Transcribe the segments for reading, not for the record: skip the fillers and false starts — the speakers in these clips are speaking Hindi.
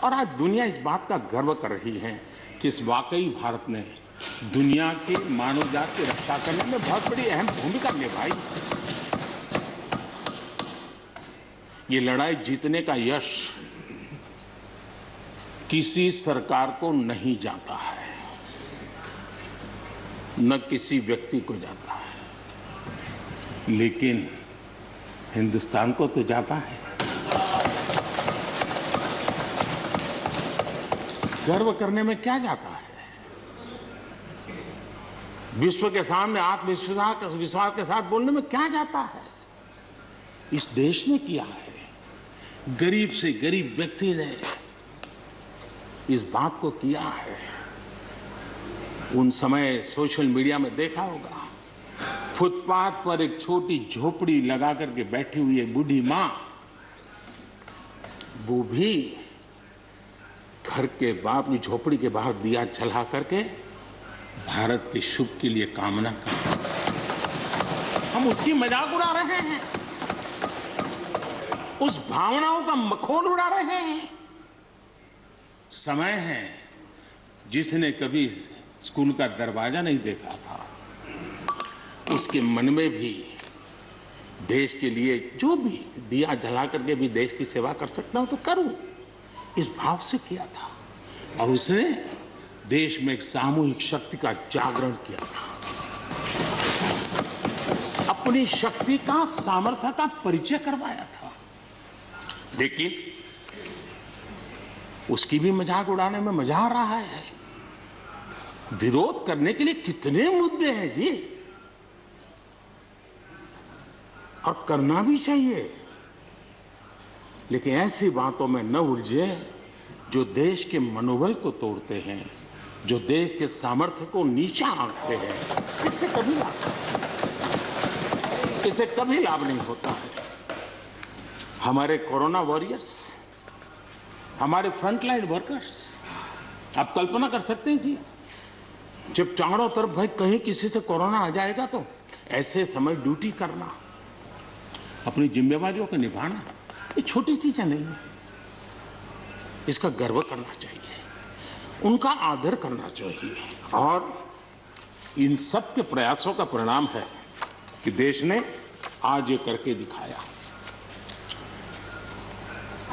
और आज दुनिया इस बात का गर्व कर रही है कि इस वाकई भारत ने दुनिया की मानव जात की रक्षा करने में बहुत बड़ी अहम भूमिका निभाई। ये लड़ाई जीतने का यश किसी सरकार को नहीं जाता है, न किसी व्यक्ति को जाता है, लेकिन हिंदुस्तान को तो जाता है। गर्व करने में क्या जाता है? विश्व के सामने आत्मविश्वास के साथ बोलने में क्या जाता है? इस देश ने किया है। गरीब से गरीब व्यक्ति ने इस बात को किया है। उन समय सोशल मीडिया में देखा होगा, फुटपाथ पर एक छोटी झोपड़ी लगा करके बैठी हुई एक बूढ़ी मां, वो भी घर के अपनी झोपड़ी के बाहर दिया जला करके भारत के शुभ के लिए कामना करते। हम उसकी मजाक उड़ा रहे हैं, उस भावनाओं का मखौल उड़ा रहे हैं। समय है, जिसने कभी स्कूल का दरवाजा नहीं देखा था, उसके मन में भी देश के लिए जो भी दिया जला करके भी देश की सेवा कर सकता हूं तो करूं, इस भाव से किया था। और उसने देश में एक सामूहिक शक्ति का जागरण किया था, अपनी शक्ति का, सामर्थ्य का परिचय करवाया था। लेकिन उसकी भी मजाक उड़ाने में मजा आ रहा है। विरोध करने के लिए कितने मुद्दे हैं जी, और करना भी चाहिए, लेकिन ऐसी बातों में न उलझे जो देश के मनोबल को तोड़ते हैं, जो देश के सामर्थ्य को नीचा आंकते हैं। इससे कभी लाभ नहीं होता है। हमारे कोरोना वॉरियर्स, हमारे फ्रंटलाइन वर्कर्स, आप कल्पना कर सकते हैं जी, जब चारों तरफ भाई कहीं किसी से कोरोना आ जाएगा तो ऐसे समय ड्यूटी करना, अपनी जिम्मेवारियों को निभाना, ये छोटी चीजें नहीं है। इसका गर्व करना चाहिए, उनका आदर करना चाहिए। और इन सब के प्रयासों का परिणाम है कि देश ने आज ये करके दिखाया।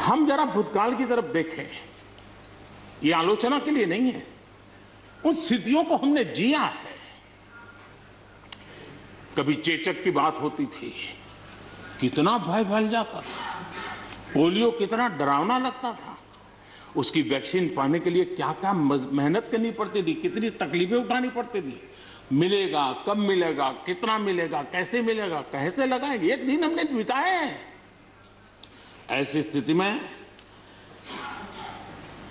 हम जरा भूतकाल की तरफ देखें, ये आलोचना के लिए नहीं है, उन स्थितियों को हमने जिया है। कभी चेचक की बात होती थी, कितना भय फैल जाता था, पोलियो कितना डरावना लगता था, उसकी वैक्सीन पाने के लिए क्या क्या मेहनत करनी पड़ती थी, कितनी तकलीफें उठानी पड़ती थी। मिलेगा, कब मिलेगा, कितना मिलेगा, कैसे मिलेगा, कैसे लगाएंगे, एक दिन हमने बिताए हैं। ऐसी स्थिति में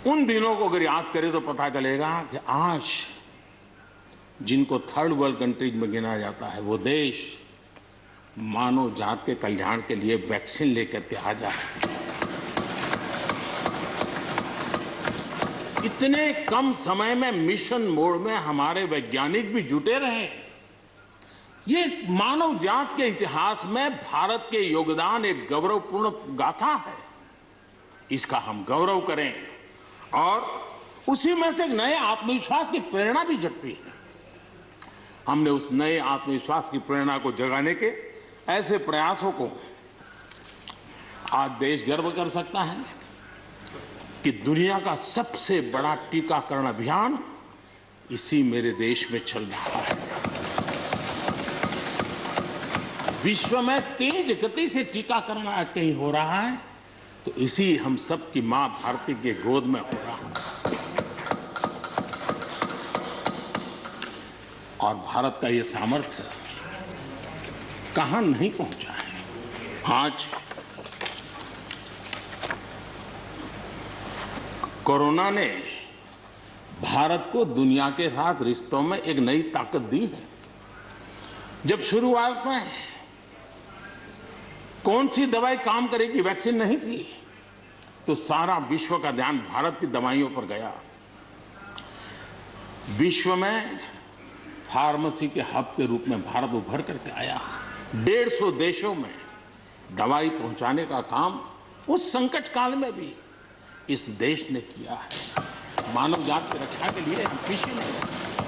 उन दिनों को अगर याद करें तो पता चलेगा कि आज जिनको थर्ड वर्ल्ड कंट्रीज में गिना जाता है, वो देश मानव जात के कल्याण के लिए वैक्सीन लेकर के आ जाए। इतने कम समय में मिशन मोड में हमारे वैज्ञानिक भी जुटे रहे। ये मानव जात के इतिहास में भारत के योगदान एक गौरवपूर्ण गाथा है। इसका हम गौरव करें और उसी में से एक नए आत्मविश्वास की प्रेरणा भी जगती है। हमने उस नए आत्मविश्वास की प्रेरणा को जगाने के ऐसे प्रयासों को आज देश गर्व कर सकता है कि दुनिया का सबसे बड़ा टीकाकरण अभियान इसी मेरे देश में चल रहा है। विश्व में तेज गति से टीकाकरण आज कहीं हो रहा है तो इसी हम सब की मां भारती के गोद में हो रहा है। और भारत का ये सामर्थ्य कहां नहीं पहुंचा है। आज कोरोना ने भारत को दुनिया के साथ रिश्तों में एक नई ताकत दी है। जब शुरुआत में कौन सी दवाई काम करेगी, वैक्सीन नहीं थी, तो सारा विश्व का ध्यान भारत की दवाइयों पर गया। विश्व में फार्मेसी के हब के रूप में भारत उभर करके आया। 150 देशों में दवाई पहुंचाने का काम उस संकट काल में भी इस देश ने किया है। मानव जात की रक्षा के लिए हम पीछे नहीं रहे।